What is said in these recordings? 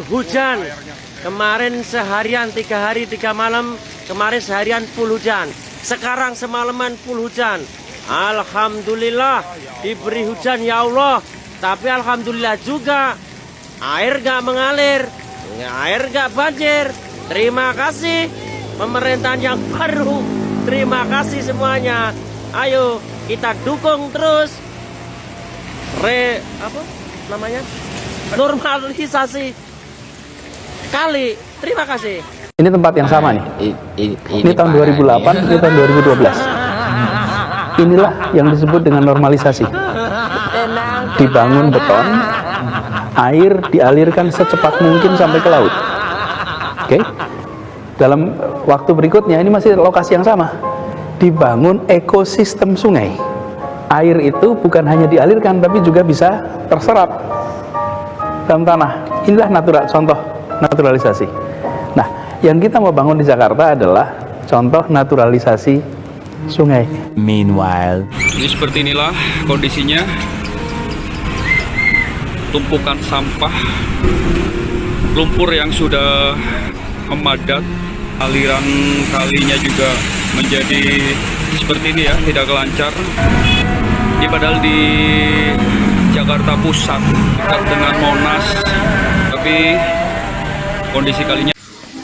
full hujan. Kemarin seharian 3 hari 3 malam, kemarin seharian full hujan. Sekarang semalaman full hujan. Alhamdulillah diberi hujan ya Allah. Tapi alhamdulillah juga air gak mengalir, air gak banjir. Terima kasih pemerintahan yang baru. Terima kasih semuanya. Ayo kita dukung terus normalisasi kali. Terima kasih. Ini tempat yang sama nih. Ini tahun 2008, ini tahun 2012. Inilah yang disebut dengan normalisasi. Dibangun beton, air dialirkan secepat mungkin sampai ke laut. Oke? Dalam waktu berikutnya, ini masih lokasi yang sama. Dibangun ekosistem sungai. Air itu bukan hanya dialirkan, tapi juga bisa terserap dalam tanah. Inilah contoh naturalisasi. Nah, yang kita mau bangun di Jakarta adalah contoh naturalisasi sungai. Meanwhile, ini seperti inilah kondisinya. Tumpukan sampah, lumpur yang sudah memadat, aliran kalinya juga menjadi seperti ini ya, tidak lancar. Ini padahal di Jakarta Pusat, dekat dengan Monas, tapi kondisi kalinya.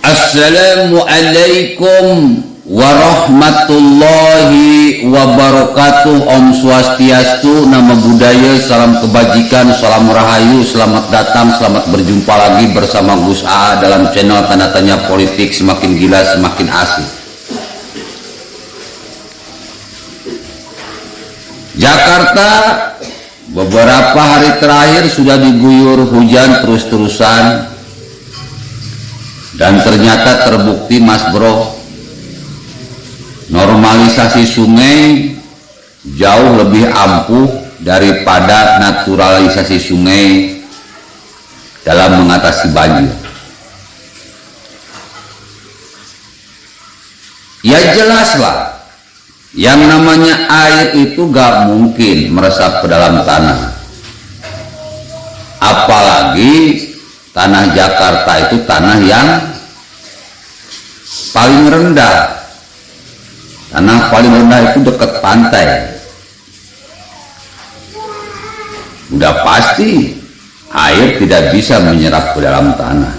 Assalamualaikum warahmatullahi wabarakatuh. Om Swastiastu, nama budaya, salam kebajikan, salam rahayu, selamat datang, selamat berjumpa lagi bersama Gus A dalam channel Tanda Tanya Politik, semakin gila semakin asik. Jakarta beberapa hari terakhir sudah diguyur hujan terus-terusan, dan ternyata terbukti Mas Bro, normalisasi sungai jauh lebih ampuh daripada naturalisasi sungai dalam mengatasi banjir. Ya jelaslah, yang namanya air itu gak mungkin meresap ke dalam tanah. Apalagi tanah Jakarta itu tanah yang paling rendah. Tanah paling rendah itu dekat pantai. Udah pasti air tidak bisa menyerap ke dalam tanah.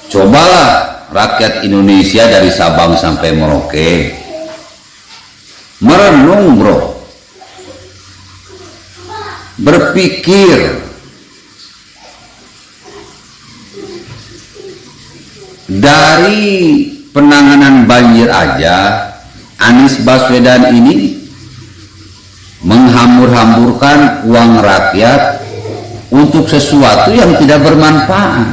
Cobalah rakyat Indonesia dari Sabang sampai Merauke merenung, bro, berpikir. Dari penanganan banjir aja, Anies Baswedan ini menghambur-hamburkan uang rakyat untuk sesuatu yang tidak bermanfaat.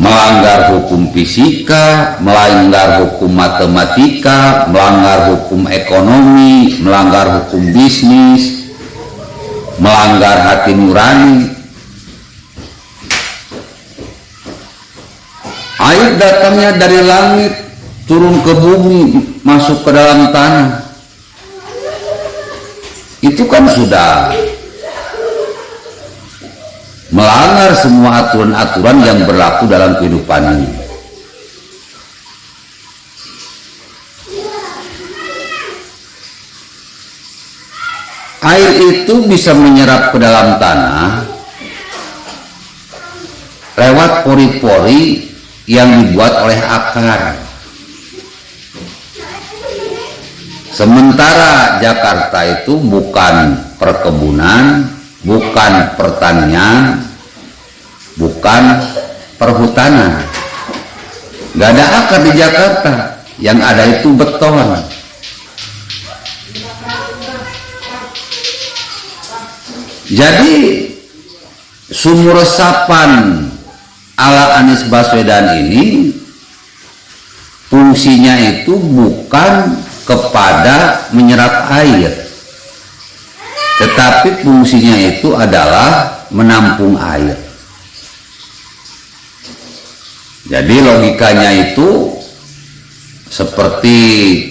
Melanggar hukum fisika, melanggar hukum matematika, melanggar hukum ekonomi, melanggar hukum bisnis, melanggar hati nurani. Air datangnya dari langit, turun ke bumi, masuk ke dalam tanah. Itu kan sudah melanggar semua aturan-aturan yang berlaku dalam kehidupan ini. Air itu bisa menyerap ke dalam tanah lewat pori-pori yang dibuat oleh akar. Sementara Jakarta itu bukan perkebunan, bukan pertanian, bukan perhutanan. Gak ada akar di Jakarta, yang ada itu beton. Jadi sumur resapan ala Anies Baswedan ini fungsinya itu bukan kepada menyerap air, tetapi fungsinya itu adalah menampung air. Jadi logikanya itu seperti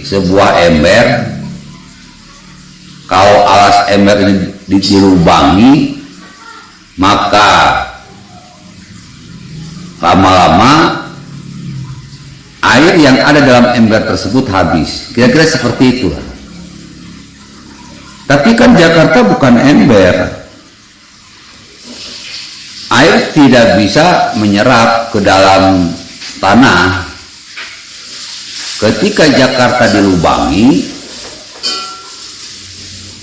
sebuah ember. kalau alas ember ini dilubangi, maka lama-lama air yang ada dalam ember tersebut habis. Kira-kira seperti itu. Tapi kan Jakarta bukan ember. Air tidak bisa menyerap ke dalam tanah. Ketika Jakarta dilubangi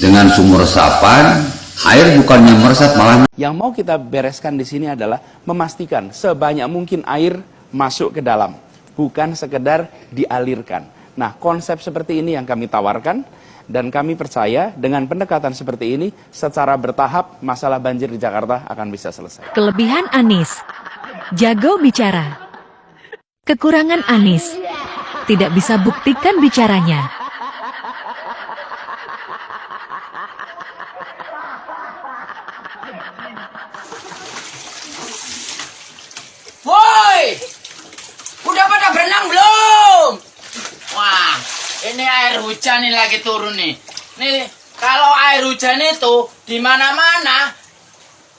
dengan sumur resapan, air bukannya meresap malah. Yang mau kita bereskan di sini adalah memastikan sebanyak mungkin air masuk ke dalam, bukan sekedar dialirkan. Nah, konsep seperti ini yang kami tawarkan, dan kami percaya dengan pendekatan seperti ini, secara bertahap masalah banjir di Jakarta akan bisa selesai. Kelebihan Anies, jago bicara. Kekurangan Anies, tidak bisa buktikan bicaranya. Woi, udah pada berenang belum? Wah, ini air hujan nih lagi turun nih. Nih, kalau air hujan itu di mana-mana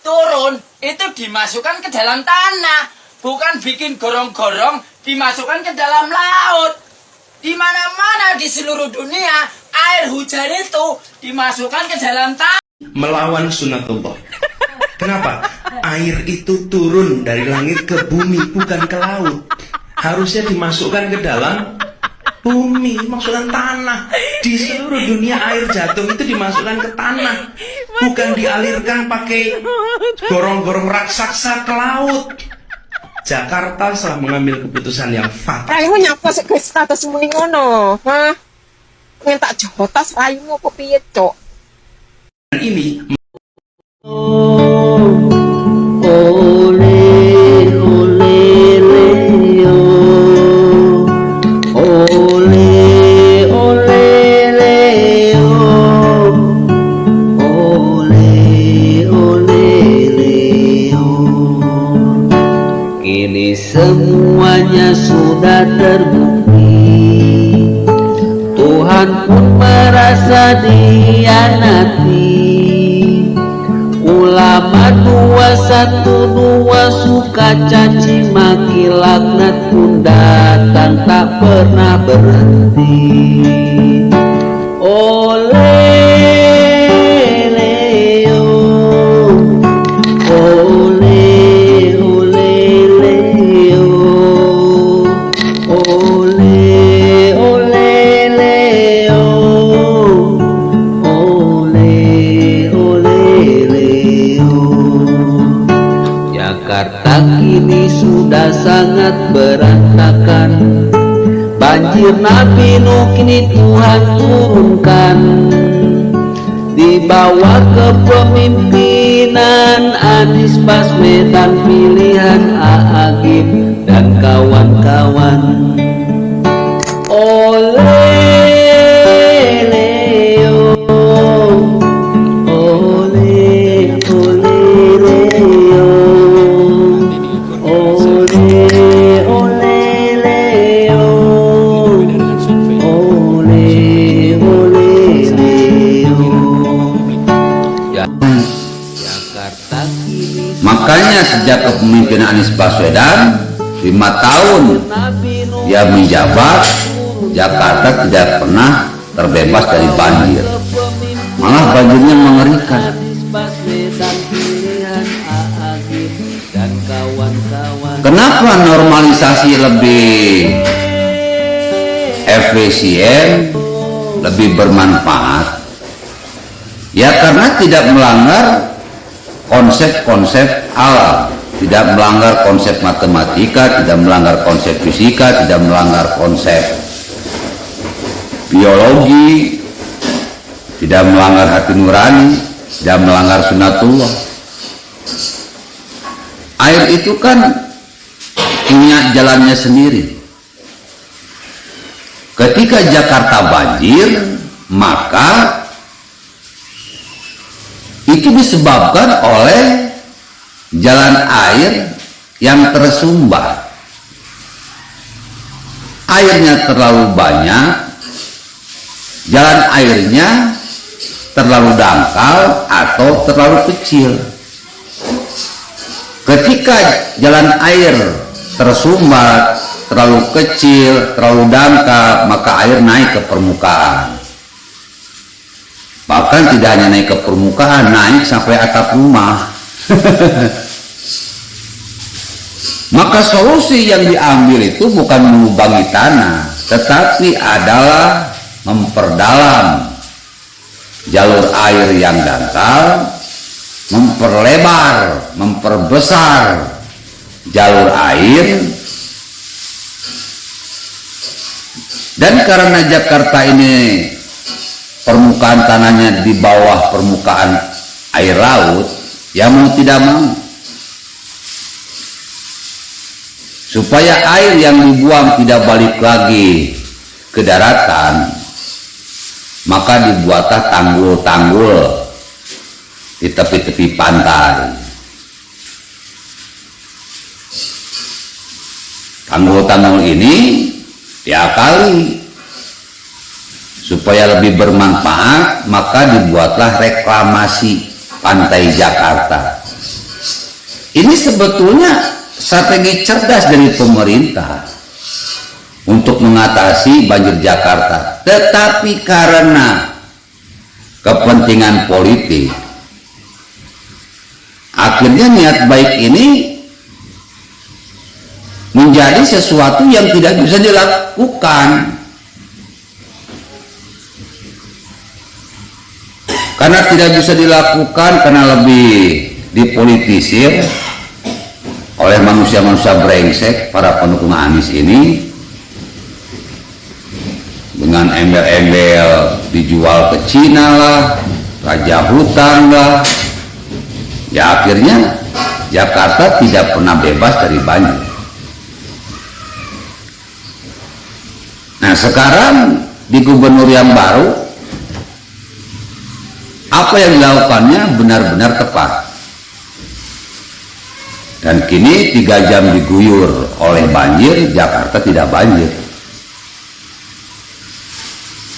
turun, itu dimasukkan ke dalam tanah, bukan bikin gorong-gorong dimasukkan ke dalam laut. Di mana-mana di seluruh dunia air hujan itu dimasukkan ke dalam tanah. Melawan sunatullah. Kenapa? Air itu turun dari langit ke bumi, bukan ke laut. Harusnya dimasukkan ke dalam bumi, masukkan tanah. Di seluruh dunia air jatuh itu dimasukkan ke tanah, bukan dialirkan pakai gorong-gorong raksasa ke laut. Jakarta telah mengambil keputusan yang fatal. Raimu nyapa sik guys status muni ngono, ha? Minta jotos raimu apa piye, Cok? Dan ini Kini semuanya sudah terbukti, Tuhan pun merasa dihianati. Ulama 212 suka caci maki, laknat pun datang tak pernah berhenti. Jakarta kini sudah sangat berantakan. Banjir Nabi Nuh kini Tuhan turunkan. Di bawah kepemimpinan Anies Baswedan, pilihan A'agim dan kawan-kawan. Makanya sejak kepemimpinan Anies Baswedan 5 tahun dia menjabat, Jakarta tidak pernah terbebas dari banjir. Malah banjirnya mengerikan. Kenapa normalisasi lebih efisien, lebih bermanfaat? Ya karena tidak melanggar konsep-konsep alam, tidak melanggar konsep matematika, tidak melanggar konsep fisika, tidak melanggar konsep biologi, tidak melanggar hati nurani, tidak melanggar sunatullah. Air itu kan punya jalannya sendiri. Ketika Jakarta banjir, maka itu disebabkan oleh jalan air yang tersumbat. Airnya terlalu banyak, jalan airnya terlalu dangkal atau terlalu kecil. Ketika jalan air tersumbat, terlalu kecil, terlalu dangkal, maka air naik ke permukaan. Bahkan tidak hanya naik ke permukaan, naik sampai atap rumah. Maka solusi yang diambil itu bukan melubangi tanah, tetapi adalah memperdalam jalur air yang dangkal, memperlebar, memperbesar jalur air. Dan karena Jakarta ini permukaan tanahnya di bawah permukaan air laut, ya mau tidak mau, supaya air yang dibuang tidak balik lagi ke daratan, maka dibuatlah tanggul-tanggul di tepi-tepi pantai. Tanggul-tanggul ini diakali supaya lebih bermanfaat, maka dibuatlah reklamasi pantai Jakarta. Ini sebetulnya strategi cerdas dari pemerintah untuk mengatasi banjir Jakarta, tetapi karena kepentingan politik, akhirnya niat baik ini menjadi sesuatu yang tidak bisa dilakukan. Karena tidak bisa dilakukan, karena lebih dipolitisir oleh manusia-manusia brengsek, para pendukung Anies ini, dengan embel-embel dijual ke Cina lah, raja hutan lah, ya akhirnya Jakarta tidak pernah bebas dari banjir. Nah sekarang di gubernur yang baru, apa yang dilakukannya benar-benar tepat. Dan kini 3 jam diguyur oleh banjir, Jakarta tidak banjir.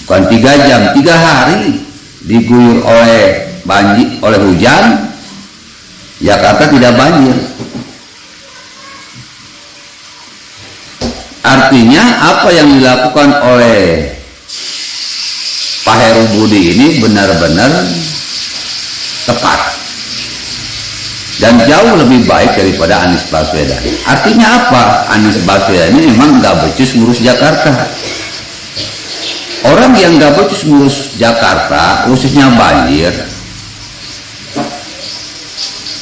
Bukan 3 jam, 3 hari diguyur oleh banjir, oleh hujan, Jakarta tidak banjir. Artinya apa yang dilakukan oleh Pak Heru Budi ini benar-benar tepat dan jauh lebih baik daripada Anies Baswedan. Artinya apa? Anies Baswedan ini memang nggak becus ngurus Jakarta. Orang yang nggak becus ngurus Jakarta, khususnya banjir,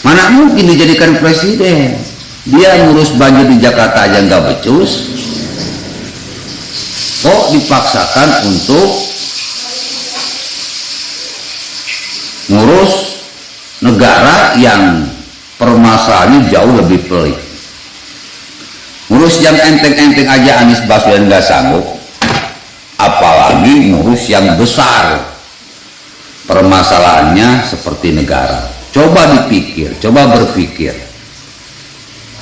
mana mungkin dijadikan presiden? Dia ngurus banjir di Jakarta aja nggak becus, kok dipaksakan untuk ngurus negara yang permasalahannya jauh lebih pelik. Ngurus yang enteng-enteng aja Anies Baswedan nggak sanggup, apalagi ngurus yang besar permasalahannya seperti negara. Coba dipikir, coba berpikir.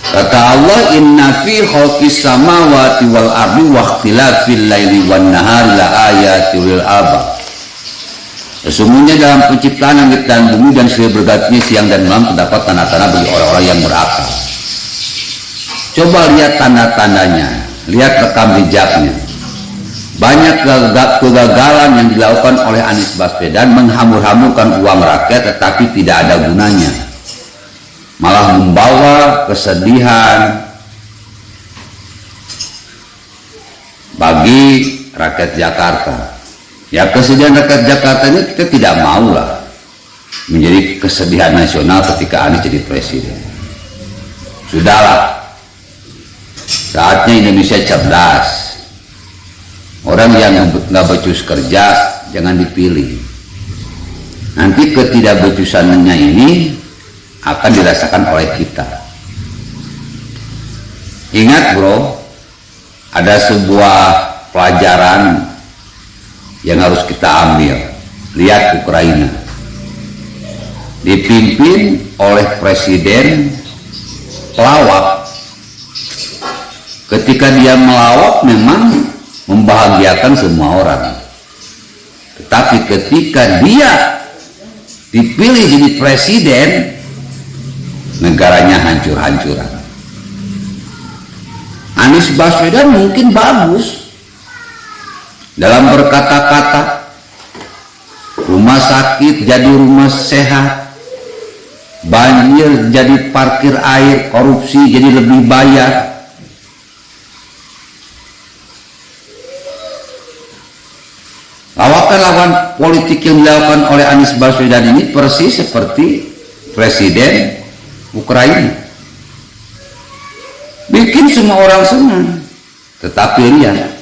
Kata Allah, inna fi khalqis samawati wal ardi wa ikhtilafil laili wan nahari la ayatil lil albab. Sesungguhnya dalam penciptaan langit dan bumi dan silih bergantinya siang dan malam terdapat tanda-tanda bagi orang-orang yang berakal. Coba lihat tanda-tandanya, lihat rekam jejaknya. Banyak kegagalan yang dilakukan oleh Anies Baswedan, menghambur-hamburkan uang rakyat tetapi tidak ada gunanya, malah membawa kesedihan bagi rakyat Jakarta. Ya kesedihan rakyat Jakarta ini kita tidak mau lah menjadi kesedihan nasional ketika Anies jadi presiden. Sudahlah, saatnya Indonesia cerdas. Orang yang nggak becus kerja jangan dipilih. Nanti ketidakbecusannya ini akan dirasakan oleh kita. Ingat bro, ada sebuah pelajaran yang harus kita ambil. Lihat Ukraina, dipimpin oleh presiden pelawak. Ketika dia melawak memang membahagiakan semua orang, tetapi ketika dia dipilih jadi presiden, negaranya hancur-hancuran. Anies Baswedan mungkin bagus dalam berkata-kata, rumah sakit jadi rumah sehat, banjir jadi parkir air, korupsi jadi lebih bayar. Lawakan-lawan politik yang dilakukan oleh Anies Baswedan ini persis seperti presiden Ukraina. Bikin semua orang senang, tetapi lihat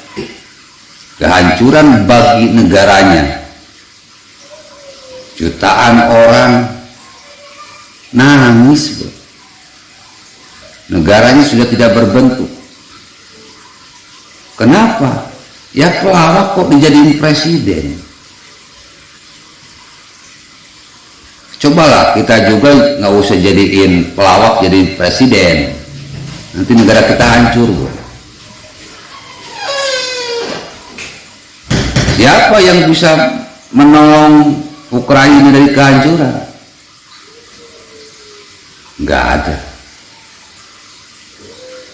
kehancuran bagi negaranya. Jutaan orang nangis, bro. Negaranya sudah tidak berbentuk. Kenapa? Ya pelawak kok dijadiin presiden. Cobalah kita juga nggak usah jadiin pelawak jadi presiden, nanti negara kita hancur, bro. Siapa yang bisa menolong Ukraina dari kehancuran? Nggak ada.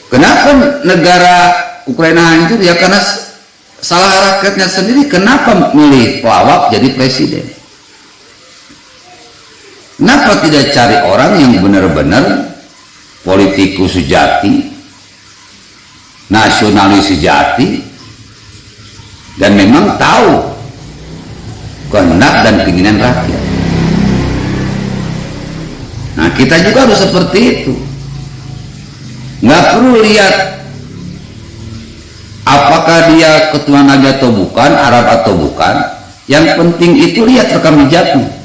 Kenapa negara Ukraina hancur? Ya karena salah rakyatnya sendiri. Kenapa milih pelawak jadi presiden? Kenapa tidak cari orang yang benar-benar politikus sejati, nasionalis sejati, dan memang tahu kehendak dan keinginan rakyat? Nah, kita juga harus seperti itu. Nggak perlu lihat apakah dia keturunan Nabi atau bukan, Arab atau bukan. Yang penting itu lihat rekam jejaknya.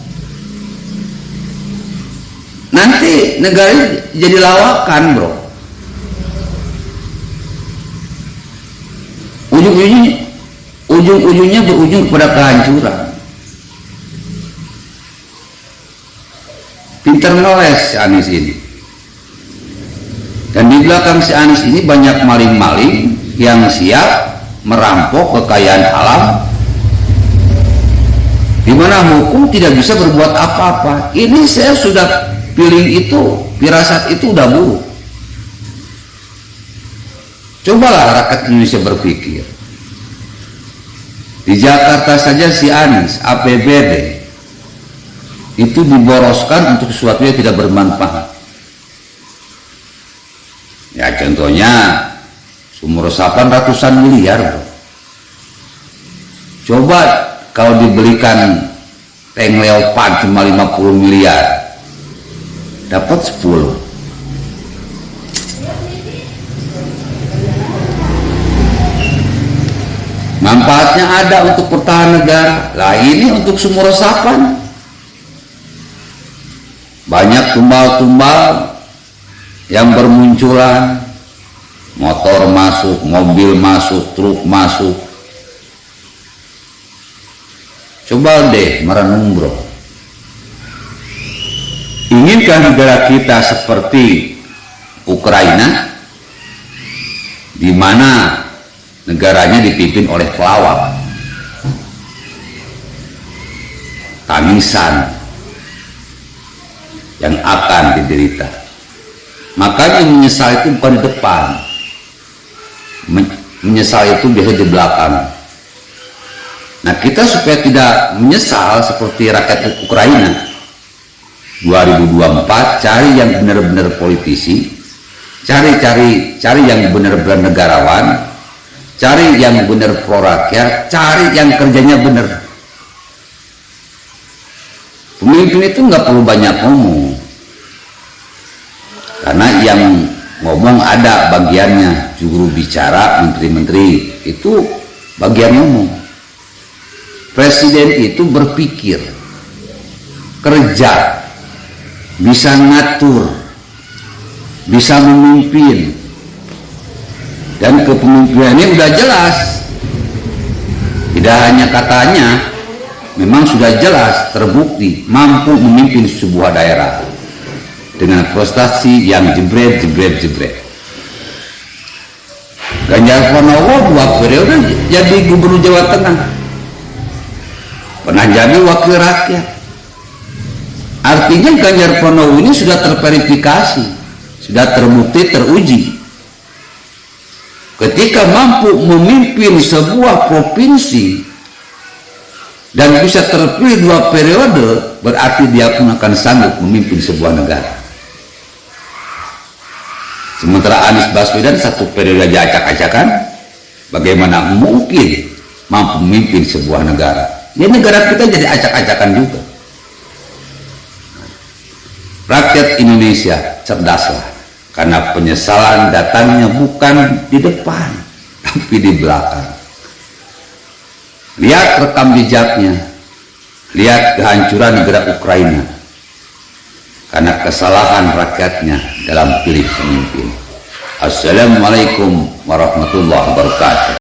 Nanti negara jadi lawakan, bro. Ujung-ujungnya berujung kepada kehancuran. Pinter ngeles si Anies ini. Dan di belakang si Anies ini banyak maling-maling yang siap merampok kekayaan alam, di mana hukum tidak bisa berbuat apa-apa. Ini saya sudah feeling itu, firasat itu udah buruk. Cobalah rakyat Indonesia berpikir. Di Jakarta saja si Anies APBD itu diboroskan untuk sesuatu yang tidak bermanfaat. Ya contohnya sumur resapan ratusan miliar, bro. Coba kalau dibelikan tank Leopard cuma 50 miliar, dapat 10. Manfaatnya ada untuk pertahanan negara. Lah ini untuk sumur resapan. Banyak tumbal-tumbal yang bermunculan, motor masuk, mobil masuk, truk masuk. Coba deh merenung, bro. Inginkah negara kita seperti Ukraina, di mana negaranya dipimpin oleh pelawak, tangisan yang akan diderita? Makanya menyesal itu bukan di depan, menyesal itu biasa di belakang. Nah, kita supaya tidak menyesal seperti rakyat Ukraina 2024, cari yang benar-benar politisi, cari yang benar-benar negarawan, cari yang benar pro rakyat, cari yang kerjanya benar. Pemimpin itu nggak perlu banyak ngomong, karena yang ngomong ada bagiannya. Juru bicara, menteri-menteri itu bagian ngomong. Presiden itu berpikir, kerja, bisa ngatur, bisa memimpin, dan kepemimpinannya udah jelas. Tidak hanya katanya, memang sudah jelas terbukti mampu memimpin sebuah daerah dengan prestasi yang jebret. Ganjar Pranowo 2 periode jadi gubernur Jawa Tengah, pernah jadi wakil rakyat. Artinya Ganjar Pranowo ini sudah terverifikasi, sudah terbukti, teruji. Ketika mampu memimpin sebuah provinsi dan bisa terpilih 2 periode, berarti dia pun akan sanggup memimpin sebuah negara. Sementara Anies Baswedan 1 periode aja acak-acakan, bagaimana mungkin mampu memimpin sebuah negara? Ya, negara kita jadi acak-acakan juga. Rakyat Indonesia cerdaslah, karena penyesalan datangnya bukan di depan, tapi di belakang. Lihat rekam jejaknya, lihat kehancuran negara Ukraina, karena kesalahan rakyatnya dalam pilih pemimpin. Assalamualaikum warahmatullahi wabarakatuh.